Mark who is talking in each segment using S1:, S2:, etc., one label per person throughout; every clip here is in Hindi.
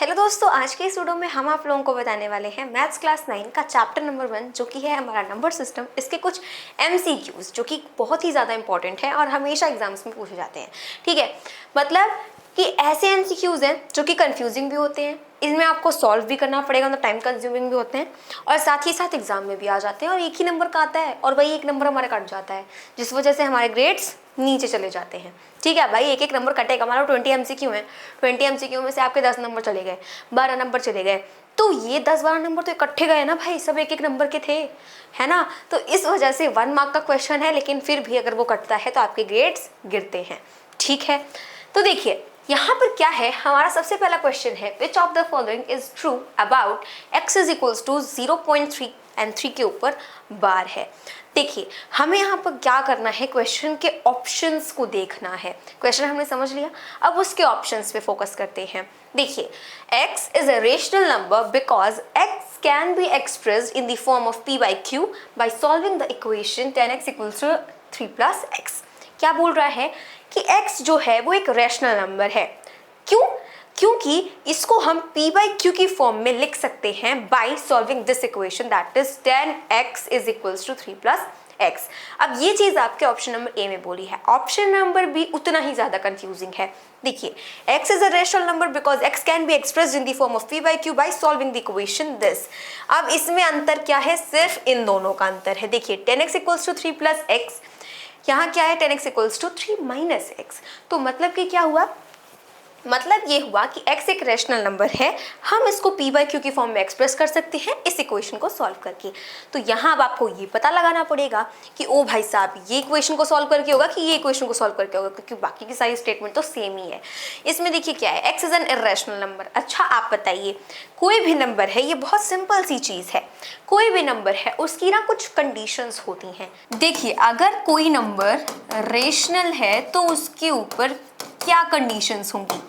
S1: हेलो दोस्तों, आज के इस वीडियो में हम आप लोगों को बताने वाले हैं मैथ्स क्लास 9 का चैप्टर नंबर 1 जो कि है हमारा नंबर सिस्टम। इसके कुछ MCQs जो कि बहुत ही ज़्यादा इंपॉर्टेंट है और हमेशा एग्जाम्स में पूछे जाते हैं। ठीक है, मतलब कि ऐसे MCQs हैं जो कि कंफ्यूजिंग भी होते हैं, इनमें आपको सॉल्व भी करना पड़ेगा, मतलब टाइम कंज्यूमिंग भी होते हैं और साथ ही साथ एग्जाम में भी आ जाते हैं और एक ही नंबर का आता है और वही एक नंबर हमारा कट जाता है, जिस वजह से हमारे ग्रेड्स नीचे चले जाते हैं। ठीक है भाई, एक एक नंबर कटेगा। हमारा 20 MCQ है, 20 MCQ में से आपके 10 नंबर चले गए, 12 नंबर चले गए, तो ये 10-12 नंबर तो इकट्ठे गए ना भाई, सब एक एक नंबर के थे, है ना। तो इस वजह से 1 मार्क का क्वेश्चन है, लेकिन फिर भी अगर वो कटता है तो आपके ग्रेड्स गिरते हैं। ठीक है, तो देखिए यहाँ पर क्या है, हमारा सबसे पहला क्वेश्चन है which of the following is true about x is equals to 0.3 and 3 के ऊपर बार है। देखिए हमें यहाँ पर क्या करना है, क्वेश्चन के ऑप्शंस को देखना है। क्वेश्चन हमने समझ लिया, अब उसके ऑप्शंस पे फोकस करते हैं। देखिए x is a rational number because x can be expressed in the form of p by q by solving the equation 10x equals to 3 plus x। क्या बोल रहा है कि x जो है वो एक रैशनल नंबर है। क्यों? क्योंकि इसको हम p by q की फॉर्म में लिख सकते हैं by solving this equation that is 10x is equals to 3 plus x। अब ये चीज आपके ऑप्शन नंबर ए में बोली है, ऑप्शन नंबर बी उतना ही ज्यादा कंफ्यूजिंग है। देखिए x is a rational number because x can be expressed in the form of p by q by solving the equation this. अब इसमें अंतर क्या है, सिर्फ इन दोनों का अंतर है। देखिए 10x equals to 3 plus x, यहाँ क्या है 10x equals to 3 minus x। तो मतलब कि क्या हुआ, मतलब ये हुआ कि x एक रैशनल नंबर है, हम इसको p by q की फॉर्म में एक्सप्रेस कर सकते हैं इस इक्वेशन को सॉल्व करके। तो यहाँ अब आपको ये पता लगाना पड़ेगा कि ओ भाई साहब ये इक्वेशन को सॉल्व करके होगा कि ये इक्वेशन को सॉल्व करके होगा, क्योंकि बाकी की सारी स्टेटमेंट तो सेम ही है। इसमें देखिए क्या है, x is an irrational number. अच्छा आप बताइए, कोई भी नंबर है, ये बहुत सिंपल सी चीज़ है, कोई भी नंबर है उसकी ना कुछ कंडीशंस होती हैं। देखिए अगर कोई नंबर रेशनल है तो उसके ऊपर क्या कंडीशंस होंगी।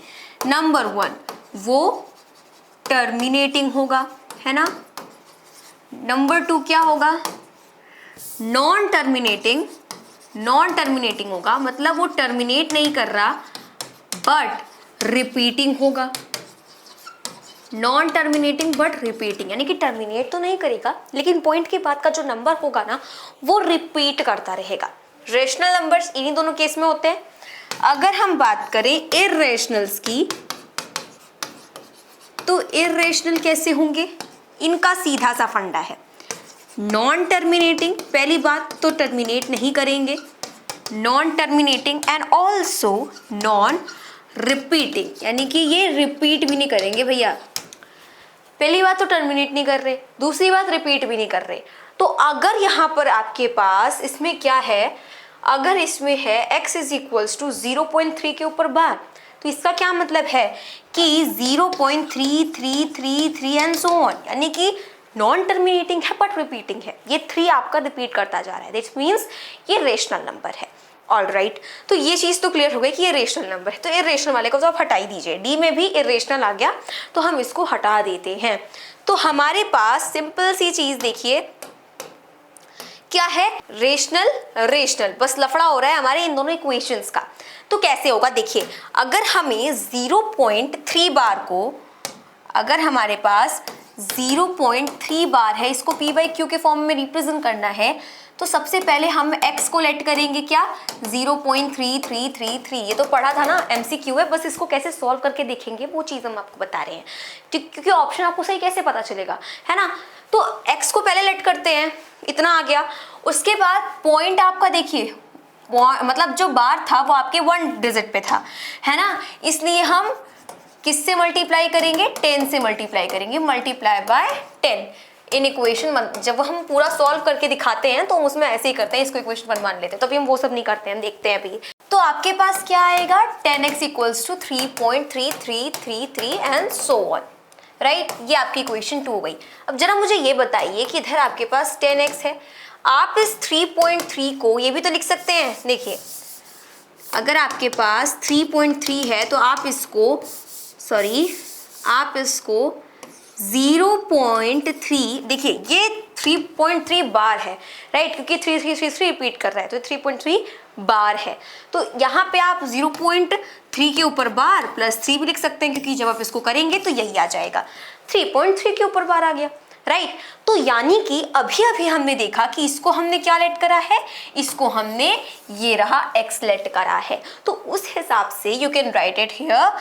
S1: नंबर 1 वो टर्मिनेटिंग होगा, है ना। नंबर 2 क्या होगा, नॉन टर्मिनेटिंग होगा, मतलब वो टर्मिनेट नहीं कर रहा बट रिपीटिंग होगा। नॉन टर्मिनेटिंग बट रिपीटिंग, यानी कि टर्मिनेट तो नहीं करेगा लेकिन पॉइंट के बाद का जो नंबर होगा ना वो रिपीट करता रहेगा। रेशनल नंबर्स इन्हीं दोनों केस में होते हैं। अगर हम बात करें इर्रेशनल्स की, तो इर्रेशनल कैसे होंगे, इनका सीधा सा फंडा है, नॉन टर्मिनेटिंग, पहली बात तो टर्मिनेट नहीं करेंगे, non terminating and also non repeating, यानी कि ये रिपीट भी नहीं करेंगे भैया। पहली बात तो टर्मिनेट नहीं कर रहे, दूसरी बात रिपीट भी नहीं कर रहे। तो अगर यहाँ पर आपके पास इसमें क्या है, अगर इसमें है x इज इक्वल्स टू 0.3 के ऊपर बार, तो इसका क्या मतलब है कि 0.3333 एंड सो ऑन, यानी कि नॉन टर्मिनेटिंग है बट रिपीटिंग है, ये 3 आपका रिपीट करता जा रहा है, दैट मीन्स ये रेशनल नंबर है। ऑल राइट, तो ये चीज़ तो क्लियर हो गई कि ये रेशनल नंबर है। तो इर्रेशनल वाले को तो आप हटा ही दीजिए, डी में भी इर्रेशनल आ गया तो हम इसको हटा देते हैं। तो हमारे पास सिंपल सी चीज़ देखिए क्या है, रेशनल, बस लफड़ा हो रहा है हमारे इन दोनों इक्वेशंस का। तो कैसे होगा, देखिए अगर हमें 0.3 बार को, अगर हमारे पास 0.3 बार है, इसको p by q के फॉर्म में रिप्रेजेंट करना है, तो सबसे पहले हम x को लेट करेंगे क्या, 0.3333। ये तो पढ़ा था ना, MCQ है, बस इसको कैसे सॉल्व करके देखेंगे वो चीज़ हम आपको बता रहे हैं, क्योंकि ऑप्शन आपको सही कैसे पता चलेगा, है ना। तो x को पहले लेट करते हैं, इतना आ गया। उसके बाद पॉइंट आपका देखिए, मतलब जो बार था वो आपके 1 डिजिट पे था, है ना, इसलिए हम किससे मल्टीप्लाई करेंगे, 10 से मल्टीप्लाई करेंगे, मल्टीप्लाई बाय 10 इन इक्वेशन। जब हम पूरा सॉल्व करके दिखाते हैं तो उसमें ऐसे ही करते हैं, इसको इक्वेशन 1 मान लेते हैं, तो अभी हम वो सब नहीं करते हैं, हम देखते हैं अभी। तो आपके पास क्या आएगा, 10x equals to 3.3333 and so on, right. ये आपकी इक्वेशन 2 हो गई। अब जरा मुझे ये बताइए कि इधर आपके पास 10x है, आप इस 3.3 को ये भी तो लिख सकते हैं। देखिए अगर आपके पास 3.3 है तो आप इसको 0.3, देखिए ये 3.3 बार है, राइट, क्योंकि 3 रिपीट कर रहा है तो 3.3 बार है। तो यहाँ पे आप 3 के ऊपर बार प्लस 3 भी लिख सकते हैं, क्योंकि जब आप इसको करेंगे तो यही आ जाएगा, 3.3 के ऊपर बार आ गया, राइट। तो यानी कि अभी अभी हमने देखा कि इसको हमने क्या लेट करा है, इसको हमने ये रहा x लेट करा है। तो उस हिसाब से you can write it here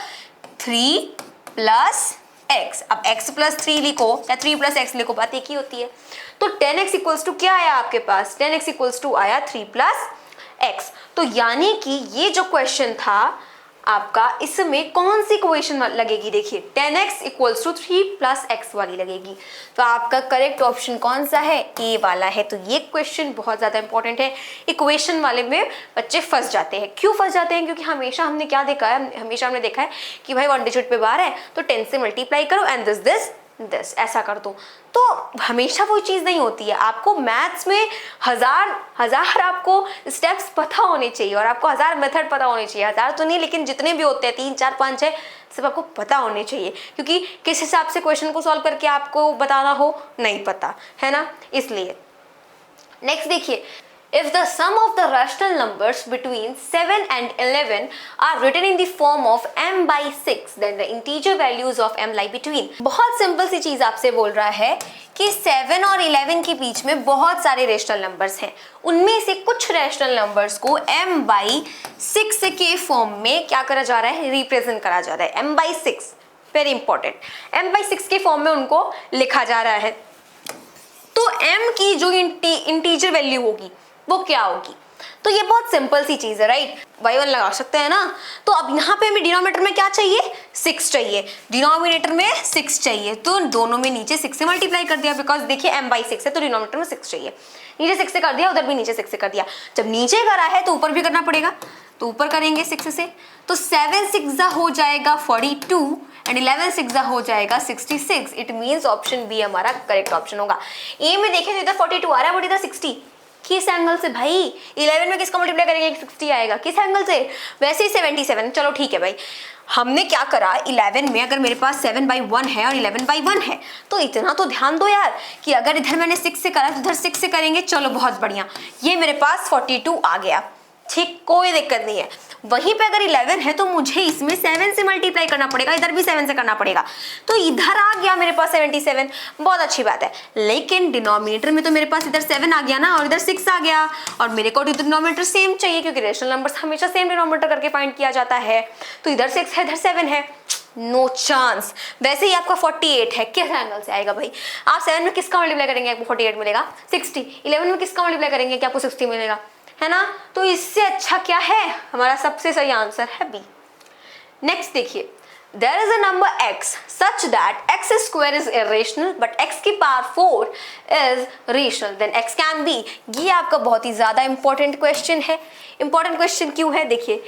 S1: 3 plus x। अब x प्लस 3 लिखो या 3 प्लस x लिखो, बात एक ही होती है। तो 10x इक्वल्स टू क्या आया आपके पास, 10x इक्वल्स टू आया 3 प्लस x। तो यानी कि ये जो क्वेश्चन था आपका, इसमें कौन सी इक्वेशन लगेगी, देखिए 10x equals to 3 plus x वाली लगेगी। तो आपका करेक्ट ऑप्शन कौन सा है, ए वाला है। तो ये क्वेश्चन बहुत ज़्यादा इंपॉर्टेंट है, इक्वेशन वाले में बच्चे फंस जाते हैं। क्यों फंस जाते हैं, क्योंकि हमेशा हमने क्या देखा है, हमेशा हमने देखा है कि भाई 1 डिजिट पे बार है तो 10 से मल्टीप्लाई करो एंड दिस ऐसा कर दो। तो हमेशा वो चीज़ नहीं होती है। आपको मैथ्स में हजार आपको स्टेप्स पता होने चाहिए और आपको 1000 मेथड पता होने चाहिए। 1000 तो नहीं, लेकिन जितने भी होते हैं 3 4 5 6 सब आपको पता होने चाहिए, क्योंकि किस हिसाब से क्वेश्चन को सॉल्व करके आपको बताना हो नहीं पता है ना, इसलिए। नेक्स्ट देखिए, if the sum of the rational numbers between 7 and 11 are written in the form of m by 6, then the integer values of m lie between। बहुत सिंपल सी चीज आपसे बोल रहा है कि 7 और 11 के बीच में बहुत सारे रेशनल नंबर्स हैं, उनमें से कुछ रेशनल नंबर्स को m by 6 के फॉर्म में क्या करा जा रहा है, रिप्रेजेंट करा जा रहा है। m by 6 very important, m by 6 के फॉर्म में उनको लिखा जा रहा है। तो m की जो इंटीजर वैल्यू होगी वो क्या होगी, तो ये बहुत सिंपल सी चीज है, राइट। y1 लगा सकते हैं ना। तो अब यहाँ पे हमें डिनोमिनेटर में क्या चाहिए, 6 चाहिए, डिनोमिनेटर में 6 चाहिए, तो दोनों में नीचे 6 से मल्टीप्लाई कर दिया, बिकॉज देखिए m by 6 है तो डिनोमिनेटर में 6 चाहिए, नीचे 6 से कर दिया, उधर भी नीचे 6 से कर दिया। जब नीचे करा है तो ऊपर भी करना पड़ेगा, तो ऊपर करेंगे 6 से, तो 7 6 हो जाएगा 42 एंड 11 6 हो जाएगा 66। इट मीन्स ऑप्शन बी हमारा करेक्ट ऑप्शन होगा। ए में देखें तो इधर 42 आ रहा है बट इधर 60, किस एंगल से भाई, 11 में किसका मल्टीप्लाई करेंगे, 60 आएगा, किस एंगल से, वैसे ही 77। चलो ठीक है भाई, हमने क्या करा, 11 में अगर मेरे पास 7 by 1 है और 11 by 1 है, तो इतना तो ध्यान दो यार कि अगर इधर मैंने 6 से करा तो इधर 6 से करेंगे। चलो बहुत बढ़िया, ये मेरे पास 42 आ गया, ठीक, कोई दिक्कत नहीं है। वहीं पे अगर 11 है तो मुझे इसमें 7 से मल्टीप्लाई करना पड़ेगा, इधर भी 7 से करना पड़ेगा, तो इधर आ गया मेरे पास 77, बहुत अच्छी बात है। लेकिन डिनोमिनेटर में तो मेरे पास इधर 7 आ गया ना और इधर 6 आ गया, और मेरे को डिनोमिनेटर सेम चाहिए क्योंकि रेशनल नंबर्स हमेशा सेम डिनोमिनेटर करके फाइंड किया जाता है। तो इधर 6 है इधर 7 है, नो चांस। वैसे ही आपका 48 है, किस एंगल से आएगा भाई, आप 7 में किसका मल्टीप्लाई करेंगे आपको 48 मिलेगा, 60, 11 में किसका मल्टीप्लाई करेंगे कि आपको 60 मिलेगा, है ना। तो इससे अच्छा क्या है, हमारा सबसे सही आंसर है बी। नेक्स्ट देखिए, there is a number x such that x square is irrational but x की power 4 is rational, then x can be। ये आपका बहुत ही ज्यादा इंपॉर्टेंट क्वेश्चन है। इंपॉर्टेंट क्वेश्चन क्यों है, देखिए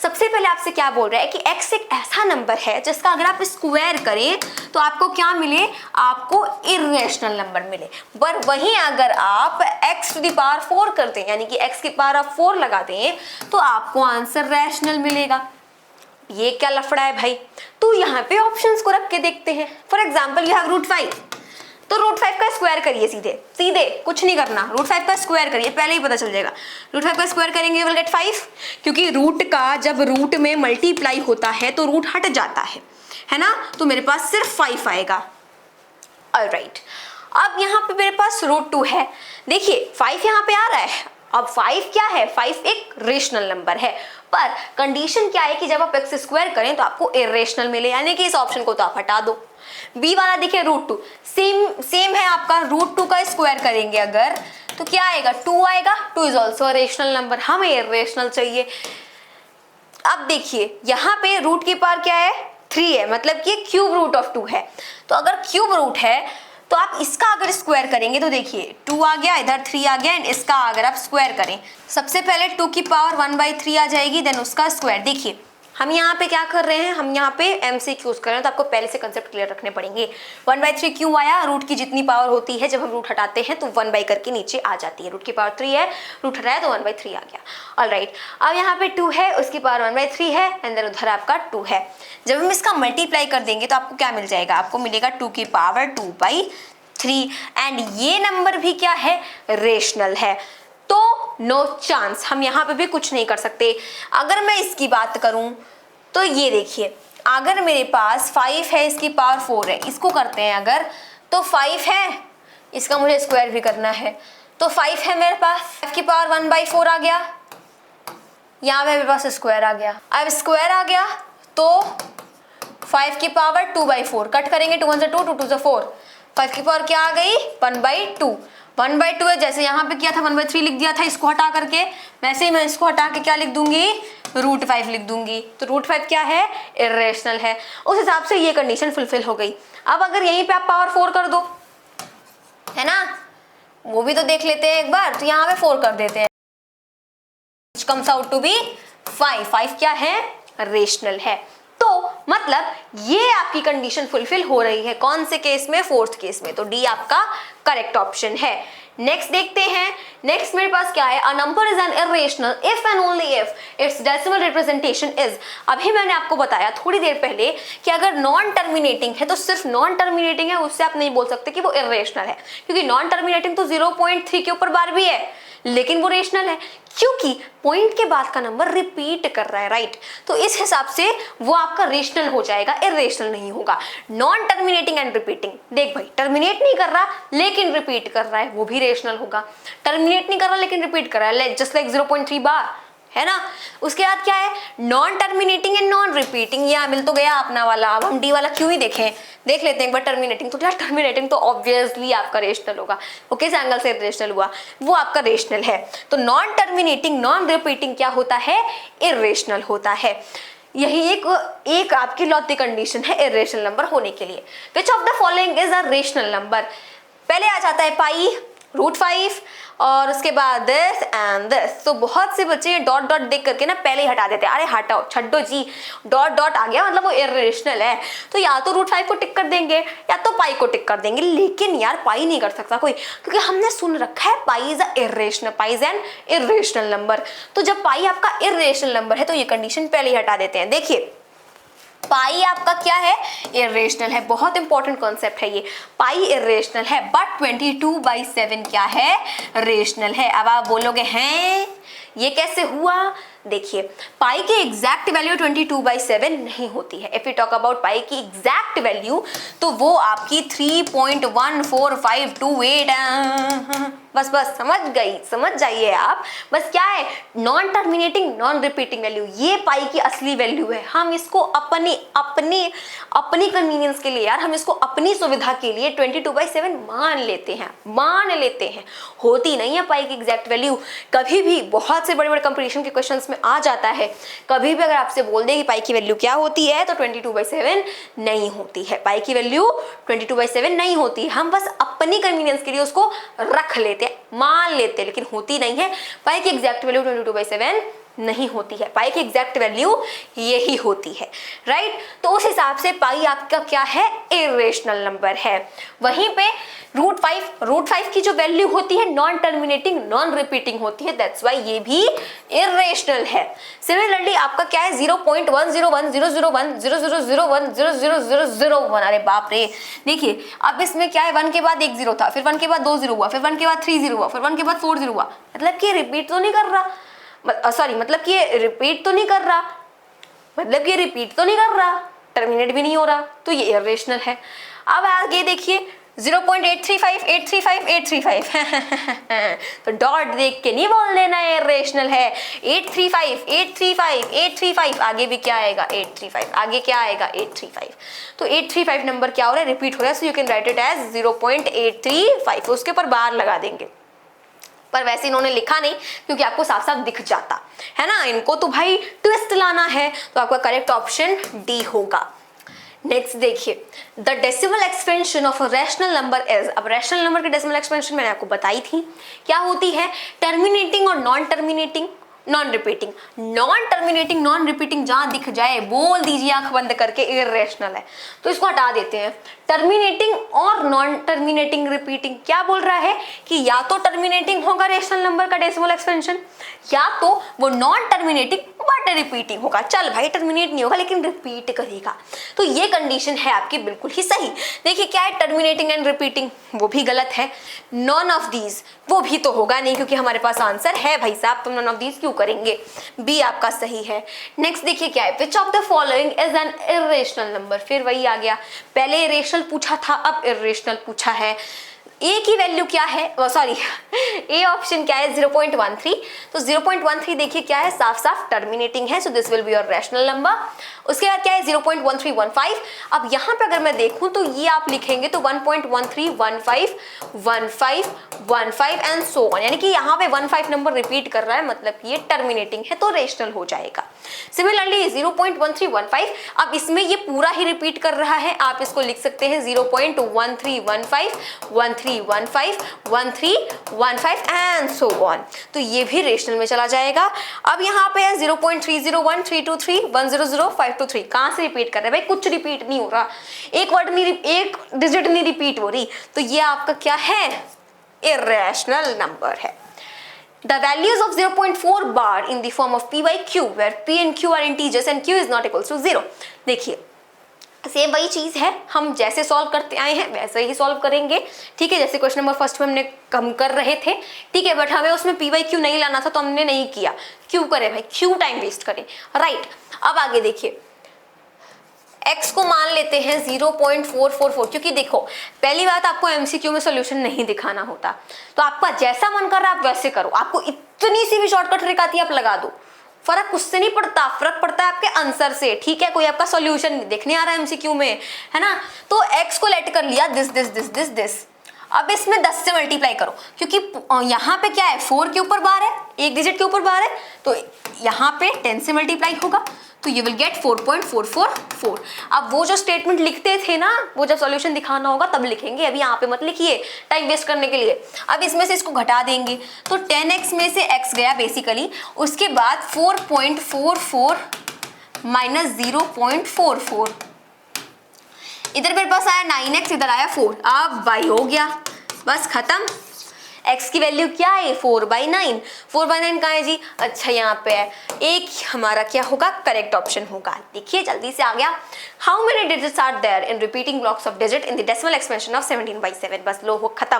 S1: सबसे पहले आपसे क्या बोल रहा है कि x एक ऐसा नंबर है जिसका अगर आप स्क्वायर करें तो आपको क्या मिले, आपको इर्रेशनल नंबर मिले। पर वहीं अगर आप x टू द पावर 4 करते हैं, यानी कि x की पावर आप 4 लगाते हैं, तो आपको आंसर रैशनल मिलेगा। ये क्या लफड़ा है भाई, तो यहाँ पे ऑप्शंस को रख के देखते हैं। फॉर एग्जाम्पल यू हैव √5, तो √5 का स्क्वायर करिए, सीधे कुछ नहीं करना, √5 का स्क्वायर करिए, पहले ही पता चल जाएगा। √5 का स्क्वायर करेंगे विल गेट 5, क्योंकि रूट का जब रूट में मल्टीप्लाई होता है तो रूट हट जाता है ना, तो मेरे पास सिर्फ 5 आएगा। ऑलराइट, अब यहाँ पे मेरे पास √2 है, देखिए 5 यहाँ पे आ रहा है। अब 5 क्या है, 5 एक रेशनल नंबर है, पर कंडीशन क्या है कि जब आप x स्क्वायर करें तो आपको इर्रेशनल मिले, यानी कि इस ऑप्शन को तो आप हटा दो। बी वाला देखिए √2 सेम है आपका, √2 का स्क्वायर करेंगे अगर तो क्या आएगा, 2 आएगा। 2 इज ऑल्सो रेशनल नंबर, हमें इर्रेशनल चाहिए। अब देखिए यहाँ पे रूट की पावर क्या है, 3 है, मतलब कि क्यूब रूट ऑफ 2 है। तो अगर क्यूब रूट है तो आप इसका अगर स्क्वायर करेंगे तो देखिए 2 आ गया, इधर 3 आ गया, एंड इसका अगर आप स्क्वायर करें, सबसे पहले 2 की पावर 1/3 आ जाएगी, देन उसका स्क्वायर। देखिए हम यहाँ पे क्या कर रहे हैं, हम यहाँ पे MCQs कर रहे हैं, तो आपको पहले से कंसेप्ट क्लियर रखने पड़ेंगे। 1/3 क्यों आया, रूट की जितनी पावर होती है जब हम रूट हटाते हैं तो 1 करके नीचे आ जाती है। रूट की पावर 3 है, रूट हटाया तो 1/3 आ गया। ऑलराइट, अब यहाँ पे 2 है, उसकी पावर 1/3 है, एंड देन उधर आपका 2 है। जब हम इसका मल्टीप्लाई कर देंगे तो आपको क्या मिल जाएगा, आपको मिलेगा 2 की पावर 2/3, एंड ये नंबर भी क्या है, रेशनल है। तो नो चांस, हम यहाँ पे भी कुछ नहीं कर सकते। अगर मैं इसकी बात करूं तो ये देखिए, अगर मेरे पास 5 है, इसकी पावर 4 है, इसको करते हैं अगर, तो 5 है, इसका मुझे स्क्वायर भी करना है, तो 5 है मेरे पास, 5 की पावर 1/4 आ गया, यहाँ पे मेरे पास स्क्वायर आ गया। अब स्क्वायर आ गया तो 5 की पावर 2/4 कट करेंगे, 2 1 से 2, 2 2 से 4, 5 की पावर क्या आ गई 1/2, 1/2 है, जैसे यहाँ पे किया था 1/3 लिख दिया था इसको हटा करके, वैसे ही मैं इसको हटा के क्या लिख दूंगी, √5 लिख दूंगी। तो √5 क्या है, इर्रेशनल है। उस हिसाब से ये कंडीशन फुलफिल हो गई। अब अगर यहीं पे आप पावर 4 कर दो, है ना, वो भी तो देख लेते हैं एक बार, तो यहाँ पे 4 कर देते हैं, which comes out to be 5, 5 क्या है, रेशनल है। तो मतलब ये आपकी कंडीशन फुलफिल हो रही है, कौन से केस में, 4th केस में, तो डी आपका करेक्ट ऑप्शन है। नेक्स्ट देखते हैं, नेक्स्ट मेरे पास क्या है, a number is an irrational if and only if it's decimal representation is. अभी मैंने आपको बताया थोड़ी देर पहले कि अगर नॉन टर्मिनेटिंग है तो सिर्फ नॉन टर्मिनेटिंग है, उससे आप नहीं बोल सकते कि वो इर्रेशनल है, क्योंकि नॉन टर्मिनेटिंग तो 0.3 के ऊपर बार भी है, लेकिन वो रेशनल है क्योंकि पॉइंट के बाद का नंबर रिपीट कर रहा है, राइट। तो इस हिसाब से वो आपका रेशनल हो जाएगा, इर्रेशनल नहीं होगा। नॉन टर्मिनेटिंग एंड रिपीटिंग, देख भाई टर्मिनेट नहीं कर रहा लेकिन रिपीट कर रहा है, वो भी रेशनल होगा। टर्मिनेट नहीं कर रहा लेकिन रिपीट कर रहा है, जस्ट लाइक 0.3 बार, है ना। उसके बाद क्या है, non terminating and non repeating, यहाँ मिल तो गया अपना वाला। अब हम डी वाला क्यों ही देखें, देख लेते हैं एक बार टर्मिनेटिंग। तो यार टर्मिनेटिंग तो ऑब्वियसली आपका रेशनल होगा, वो किस एंगल से रेशनल हुआ, वो आपका रेशनल है। तो नॉन टर्मिनेटिंग नॉन रिपीटिंग क्या होता है, इर्रेशनल होता है। यही एक आपकी लॉजिकल कंडीशन है इर्रेशनल नंबर होने के लिए। विच of the following is a rational number, पहले आ जाता है पाई, √5 और उसके बाद दिस एंड दिस। तो बहुत से बच्चे डॉट डॉट देख करके ना पहले ही हटा देते हैं, अरे हटाओ छड्डो जी, डॉट डॉट आ गया मतलब वो इर्रेशनल है, तो या तो √5 को टिक कर देंगे या तो पाई को टिक कर देंगे। लेकिन यार पाई नहीं कर सकता कोई, क्योंकि हमने सुन रखा है pi is a irrational, pi is an irrational number. तो जब पाई आपका इर्रेशनल नंबर है तो ये कंडीशन पहले ही हटा देते हैं। देखिए पाई आपका क्या है, इर्रेशनल है, बहुत इंपॉर्टेंट कॉन्सेप्ट है ये। पाई इर्रेशनल है बट 22/7 क्या है, रेशनल है। अब आप बोलोगे हैं ये कैसे हुआ, देखिए पाई की एग्जैक्ट वैल्यू 22/7 नहीं होती है। इफ यू टॉक अबाउट पाई की एग्जैक्ट वैल्यू तो वो आपकी 3.14528 बस समझ जाइए आप। बस क्या है, non terminating non repeating value, ये पाई की असली वैल्यू है। हम इसको अपनी कन्वीनियंस के लिए, यार हम इसको अपनी सुविधा के लिए 22/7 मान लेते हैं। होती नहीं है पाई की एग्जैक्ट वैल्यू। कभी भी बहुत से बड़े कंपटीशन के क्वेश्चंस में आ जाता है, कभी भी अगर आपसे बोल दे कि पाई की वैल्यू क्या होती है तो 22/7 नहीं होती है। पाई की वैल्यू 22/7 नहीं होती है, हम बस अपनी कन्वीनियंस के लिए उसको रख लेते हैं, मान लेते हैं, लेकिन होती नहीं है। पाई की एग्जैक्ट वैल्यू 22/7 नहीं होती है, पाई की एग्जैक्ट वैल्यू यही होती है, राइट। तो उस हिसाब से पाई आपका क्या है, इर्रेशनल नंबर है। वहीं पे √5 की जो वैल्यू होती है नॉन टर्मिनेटिंग नॉन रिपीटिंग होती है, दैट्स व्हाई ये भी इर्रेशनल है। सिमिलरली आपका क्या है 0.101001000100001, अरे बाप रे, देखिए अब इसमें क्या है, 1 के बाद 1 0 था, फिर 1 के बाद 2 0 हुआ, फिर 1 के बाद 3 0 हुआ, फिर 1 के बाद 4 0 हुआ, मतलब कि रिपीट तो नहीं कर रहा, मतलब कि ये रिपीट तो नहीं कर रहा, टर्मिनेट भी नहीं हो रहा, तो ये इर्रेशनल है। अब आगे देखिए 0.835 तो डॉट देख के नहीं बोल देना है इर्रेशनल है। 835 आगे भी क्या आएगा, 835 आगे क्या आएगा, 835। तो 835 नंबर क्या हो रहा है, रिपीट हो रहा है, so you can write it as 0.835, उसके ऊपर बार लगा देंगे। पर वैसे इन्होंने लिखा नहीं क्योंकि आपको साफ साफ दिख जाता है ना, इनको तो भाई ट्विस्ट लाना है, तो आपका करेक्ट ऑप्शन डी होगा। नेक्स्ट देखिए, the decimal expansion of a rational number is. अब रैशनल नंबर की डेसिमल एक्सपेंशन मैंने आपको बताई थी क्या होती है, टर्मिनेटिंग और non terminating non repeating. Non terminating non repeating जहां दिख जाए बोल दीजिए आंख बंद करके इर्रेशनल है, तो इसको हटा देते हैं। टर्मिनेटिंग और नॉन टर्मिनेटिंग रिपीटिंग क्या बोल रहा है कि या तो टर्मिनेटिंग होगा रेशनल नंबर का डेसिमल एक्सपेंशन, या तो वो non terminating but but repeating होगा। चल भाई टर्मिनेट नहीं होगा लेकिन रिपीट करेगा, तो ये कंडीशन है आपकी बिल्कुल ही सही। देखिए क्या है, टर्मिनेटिंग एंड रिपीटिंग, वो भी गलत है। नॉन ऑफ दीज, वो भी तो होगा नहीं क्योंकि हमारे पास आंसर है भाई साहब, तो नॉन ऑफ दीज क्यों करेंगे, बी आपका सही है। नेक्स्ट देखिए क्या है, which of the following is an irrational number, फिर वही आ गया, पहले इरेशनल पूछा था अब इर्रेशनल पूछा है। ए की वैल्यू क्या है, सॉरी ए ऑप्शन क्या है 0.13, तो 0.13 देखिए क्या है, साफ साफ टर्मिनेटिंग है, so this will be your rational number. उसके बाद क्या है 0.1315, अब यहाँ पे अगर मैं देखूं तो ये आप लिखेंगे तो 1.13151515 एंड सो ऑन, यानी कि यहाँ पे 15 नंबर रिपीट कर रहा है, मतलब ये टर्मिनेटिंग है तो रेशनल हो जाएगा। सिमिलरली 0.1315, अब इसमें ये पूरा ही रिपीट कर रहा है, आप इसको लिख सकते हैं 0.1315 एंड सो ऑन, तो ये भी रेशनल में चला जाएगा। अब यहाँ पे है 0.301 323 100 523, कहाँ से रिपीट कर रहे हैं भाई, कुछ रिपीट नहीं हो रहा, एक वर्ड नहीं, एक डिजिट नहीं रिपीट हो रही, तो ये आपका क्या है, इर्रेशनल नंबर है। The values of 0.4 bar in the form of p by q, where p and q are integers and q is not equals to 0। देखिए सेम वही चीज है, हम जैसे सॉल्व करते आए हैं वैसे ही सॉल्व करेंगे, ठीक है। जैसे क्वेश्चन नंबर फर्स्ट में हमने कम कर रहे थे, ठीक है, बट हमें उसमें p by q नहीं लाना था तो हमने नहीं किया, क्यों करें भाई, क्यों टाइम वेस्ट करें, राइट। अब आगे देखिए x को मान लेते हैं 0.444, क्योंकि देखो पहली बात आपको एमसीक्यू में सॉल्यूशन नहीं दिखाना होता, तो आपका जैसा मन कर रहा है आप वैसे करो, आपको इतनी सी भी शॉर्टकट ट्रिक आती है आप लगा दो, फर्क उससे नहीं पड़ता, फर्क पड़ता है आपके आंसर से, ठीक है। कोई आपका सॉल्यूशन देखने आ रहा है एमसीक्यू में, है ना, तो x को लेट कर लिया this this this this this, अब इसमें 10 से मल्टीप्लाई करो, क्योंकि यहाँ पे क्या है 4 के ऊपर बार है, एक डिजिट के ऊपर बार है, तो यहाँ पे 10 से मल्टीप्लाई होगा, तो यू विल गेट 4.444। अब वो जो स्टेटमेंट लिखते थे ना, वो जब सॉल्यूशन दिखाना होगा तब लिखेंगे, अभी यहाँ पे मत लिखिए टाइम वेस्ट करने के लिए। अब इसमें से इसको घटा देंगे तो 10x में से x गया बेसिकली, उसके बाद 4.44 माइनस 0.44, इधर मेरे पास आया 9x, इधर आया 4, अब y हो गया, बस खत्म। x की वैल्यू क्या है 4/9, 4/9 कहाँ है जी, अच्छा यहाँ पे है, एक हमारा क्या होगा करेक्ट ऑप्शन होगा। देखिए जल्दी से आ गया, how many digits are there in repeating blocks of digit in the decimal expansion of 17/7, बस लो हो खत्म।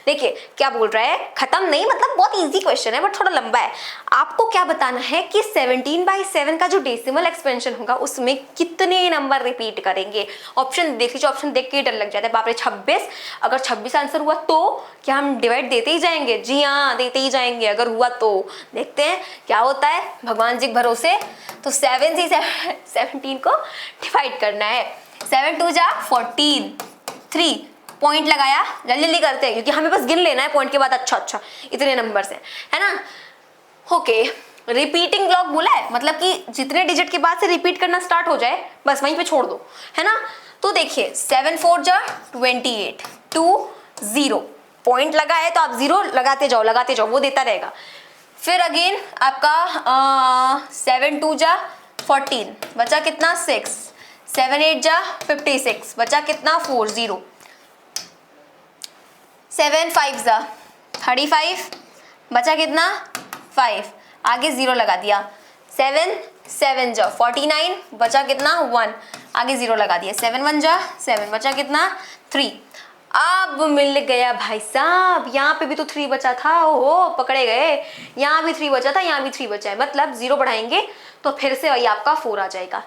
S1: देखिए क्या बोल रहा है, खत्म नहीं मतलब बहुत इजी क्वेश्चन है बट थोड़ा लंबा है। आपको क्या बताना है कि 17/7 का जो डेसिमल एक्सपेंशन होगा उसमें कितने नंबर रिपीट करेंगे। ऑप्शन देख लीजिए, ऑप्शन देख के डर लग जाता है, बाप रे 26, अगर 26 आंसर हुआ तो क्या हम डिवाइड देते ही जाएंगे, जी हाँ देते ही जाएंगे, अगर हुआ तो देखते हैं क्या होता है, भगवान जी के भरोसे। तो 7 से 17 को डिवाइड करना है, 7 2 जा 14, 3 पॉइंट लगाया, जल्दी जल्दी करते हैं क्योंकि हमें बस गिन लेना है पॉइंट के बाद, अच्छा अच्छा इतने नंबर से, है ना। ओके रिपीटिंग ब्लॉक बोला है, मतलब कि जितने डिजिट के बाद से रिपीट करना स्टार्ट हो जाए बस वहीं पे छोड़ दो, है ना। तो देखिए 7 4 जा 28, 2 0 पॉइंट लगा है तो आप 0 लगाते जाओ वो देता रहेगा। फिर अगेन आपका 7 2 जा 14, बचा कितना 6, 7 8 जा 56, बचा कितना 4 0, 7 5 जा 35, बचा कितना 5, आगे 0 लगा दिया, 7 7 जा 49, बचा कितना 1, आगे 0 लगा दिया, 7 1 जा 7, बचा कितना 3। अब मिल गया भाई साहब, यहाँ पे भी तो 3 बचा था, ओहो पकड़े गए, यहाँ भी 3 बचा था, यहाँ भी 3 बचा है, मतलब 0 बढ़ाएंगे तो फिर से वही आपका 4 आ जाएगा।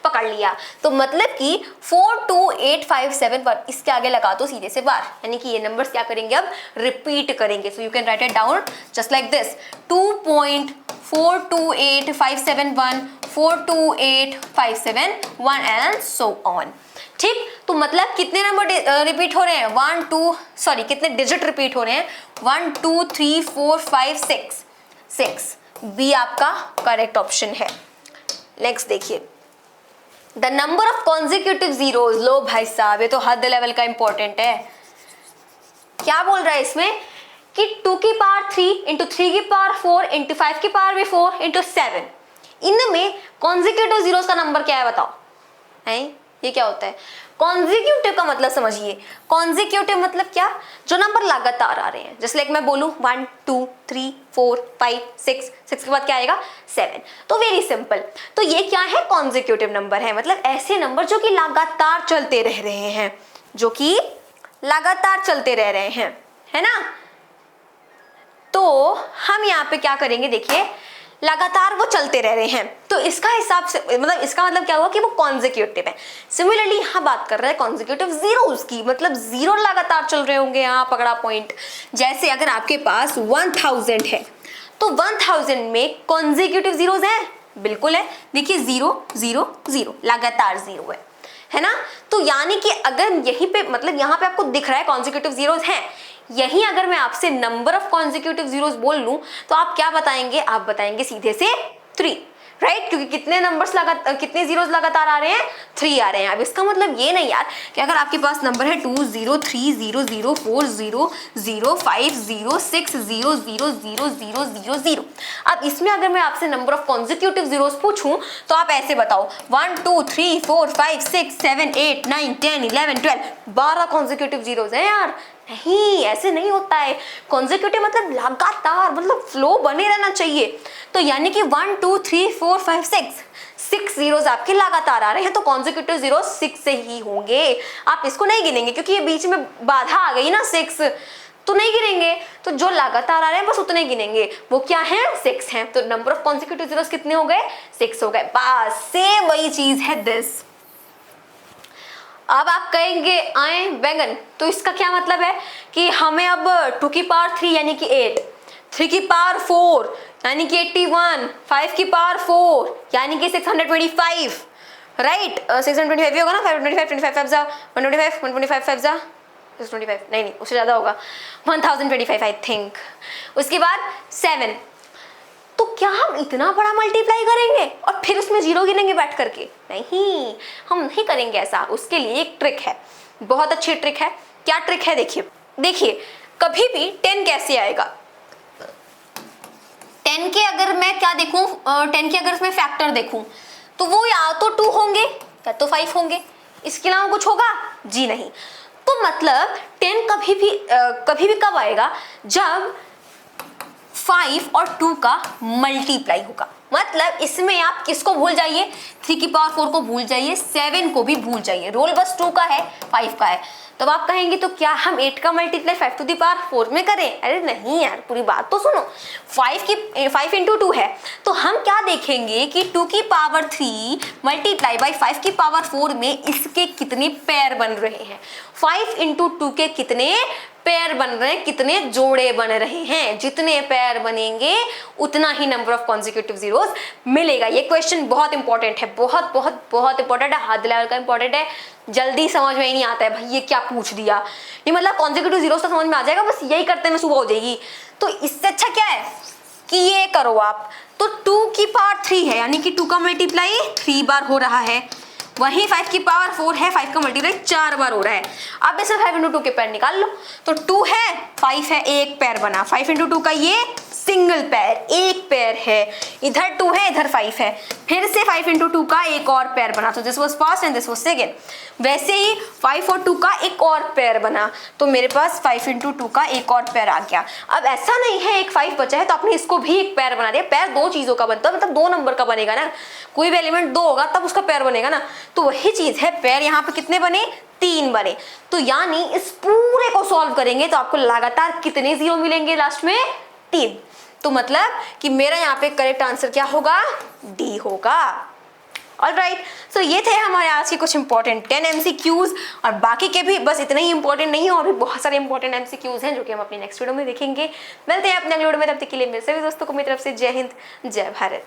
S1: पकड़ लिया, तो मतलब कि 4 2 8 5 7 पर इसके आगे लगा दो सीधे से बार, यानी कि ये नंबर्स क्या करेंगे अब रिपीट करेंगे। सो you can write it down just like this, 2.428571 42857 and so on, ठीक। तो मतलब कितने नंबर रिपीट हो रहे हैं, 1 2 सॉरी कितने डिजिट रिपीट हो रहे हैं, 1 2 3 4 5 6, बी आपका करेक्ट ऑप्शन है। नेक्स्ट देखिए, the number of consecutive zeros, लो भाई साहब ये तो हद लेवल का इंपॉर्टेंट है। क्या बोल रहा है इसमें कि 2 की पावर 3 इंटू 3 की पावर 4 इंटू 5 की पावर भी 4 इंटू 7, इनमें कॉन्जिक्यूटिव जीरोज का नंबर क्या है बताओ, है ये क्या होता है। कॉन्जिक्यूटिव का मतलब समझिए, कॉन्जिक्यूटिव मतलब क्या, जो नंबर लगातार आ रहे हैं। जैसे लाइक मैं बोलूं 1 2 3 4 5 6, 6 के बाद क्या आएगा 7, तो वेरी सिंपल। तो ये क्या है, कॉन्जिक्यूटिव नंबर है, मतलब ऐसे नंबर जो कि लगातार चलते रह रहे हैं, जो कि लगातार चलते रह रहे हैं, है ना। तो हम यहाँ पे क्या करेंगे, देखिए लगातार वो चलते रह रहे हैं, तो इसका हिसाब से मतलब इसका मतलब क्या हुआ कि वो कॉन्जिक्यूटिव है। सिमिलरली यहाँ बात कर रहे हैं कॉन्जिक्यूटिव जीरोस की, मतलब जीरो लगातार चल रहे होंगे, यहाँ पकड़ा पॉइंट। जैसे अगर आपके पास 1000 है तो 1000 में कॉन्जिक्यूटिव जीरोस हैं, बिल्कुल है। देखिए 0 0 0 लगातार 0 है ना। तो यानी कि अगर यहीं पे मतलब यहाँ पे आपको दिख रहा है कॉन्जिक्यूटिव जीरोस हैं, यही अगर मैं आपसे नंबर ऑफ कॉन्जिक्यूटिव जीरोस बोल लूं तो आप क्या बताएंगे, आप बताएंगे सीधे से 3, राइट, क्योंकि कितने नंबर्स कितने जीरोस लगातार आ रहे हैं, 3 आ रहे हैं। अब इसका मतलब ये नहीं यार कि अगर आपके पास नंबर है 2 0 3 0 0 4 0 0 5 0 6 0 0 0 0 0 0, अब इसमें अगर मैं आपसे नंबर ऑफ कॉन्जिक्यूटिव जीरोस पूछूं तो आप ऐसे बताओ 1 2 3 4 5 6 7 8 9 10 11 12, 12 कॉन्जिक्यूटिव जीरोस हैं यार। नहीं, ऐसे नहीं होता है। कॉन्जिक्यूटिव मतलब लगातार, मतलब फ्लो बने रहना चाहिए। तो यानी कि 1 2 3 4 5 6 जीरोस आपके लगातार आ रहे हैं, तो कॉन्जिक्यूटिव जीरो 6 से ही होंगे। आप इसको नहीं गिनेंगे क्योंकि ये बीच में बाधा आ गई ना 6, तो नहीं गिनेंगे। तो जो लगातार आ रहे हैं बस उतने गिनेंगे, वो क्या है 6 हैं। तो नंबर ऑफ कॉन्जिक्यूटिव जीरोस कितने हो गए, 6 हो गए। बस सेम वही चीज है दिस। अब आप कहेंगे आए बैंगन, तो इसका क्या मतलब है कि हमें अब 2 की पावर 3 यानी कि 8, 3 की पावर 4 यानी कि 81, 5 की पावर 4 यानी कि 625, राइट। 625 भी होगा ना, 525 25 5 जा 125, 125 5 जा 625, नहीं उससे ज़्यादा होगा 1025 आई थिंक। उसके बाद 7, तो क्या हम इतना बड़ा मल्टीप्लाई करेंगे और फिर उसमें जीरो गिनेंगे बैठ करके, नहीं, हम नहीं करेंगे ऐसा। उसके लिए एक ट्रिक है, बहुत अच्छी ट्रिक है। क्या ट्रिक है, देखिए देखिए कभी भी 10 कैसे आएगा, 10 के अगर मैं क्या देखूं, 10 के अगर मैं फैक्टर देखूं तो वो या तो 2 होंगे या तो 5 होंगे, इसके अलावा कुछ होगा जी नहीं। तो मतलब 10 कभी भी कब आएगा, जब 5 और 2 का मल्टीप्लाई होगा। मतलब इसमें आप किसको भूल जाइए, 3 की पावर 4 को भूल जाइए, 7 को भी भूल जाइए, रोल बस 2 का है 5 का है। तब आप कहेंगे तो क्या हम 8 का मल्टीप्लाई 5 टू द पावर 4 में करें, अरे नहीं यार, पूरी बात तो सुनो। 5 इंटू 2 है, तो हम क्या देखेंगे कि 2 की पावर 3 मल्टीप्लाई बाई 5 की पावर 4 में इसके कितने पेयर बन रहे हैं, 5 इंटू 2 के कितने पेयर बन रहे हैं, कितने जोड़े बन रहे हैं। जितने पेयर बनेंगे उतना ही नंबर ऑफ कॉन्जिक्यूटिव जीरोस मिलेगा। ये क्वेश्चन बहुत इंपॉर्टेंट है, बहुत बहुत बहुत इंपॉर्टेंट है, हाथ लेवल का इंपॉर्टेंट है। जल्दी समझ में ही नहीं आता है भाई ये क्या पूछ दिया, नहीं मतलब कॉन्जिक्यूटिव जीरोस तो समझ में आ जाएगा, बस यही करते में सुबह हो जाएगी। तो इससे अच्छा क्या है कि ये करो आप, तो 2 की पावर 3 है यानी कि 2 का मल्टीप्लाई 3 बार हो रहा है, वहीं 5 की पावर 4 है, 5 का मल्टीप्लाई 4 बार हो रहा है। अब इसमें 5 इंटू 2 के पेयर निकाल लो, तो 2 है 5 है, एक पेयर बना, 5 इंटू 2 का ये सिंगल पेयर, एक पेयर है, इधर 2 है इधर 5 है, फिर से 5 इंटू 2 का एक और पेयर बना, तो this was first and this was second. वैसे ही 5 और 2 का एक और पेयर बना, तो मेरे पास 5 इंटू 2 का एक और पेयर आ गया। अब ऐसा नहीं है एक 5 बचा है तो आपने इसको भी एक पेयर बना दिया, पेयर 2 चीजों का बनता है, मतलब 2 नंबर का बनेगा ना, कोई भी एलिमेंट 2 होगा तब उसका पेयर बनेगा ना, तो वही चीज है, पेयर यहाँ पे कितने बने, 3 बने। तो यानी इस पूरे को सॉल्व करेंगे तो आपको लगातार कितने जीरो मिलेंगे लास्ट में, 3। तो मतलब कि मेरा यहाँ पे करेक्ट आंसर क्या होगा, डी होगा। ऑलराइट, सो ये थे हमारे आज के कुछ इंपॉर्टेंट 10 MCQs, और बाकी के भी बस इतने ही इंपॉर्टेंट नहीं है, और भी बहुत सारे इंपॉर्टेंट MCQs हैं जो कि हम अपनी नेक्स्ट वीडियो में देखेंगे। मिलते हैं अपने अगले वीडियो में, तब तक के लिए मेरे सभी दोस्तों को मेरी तरफ से जय हिंद, जय भारत।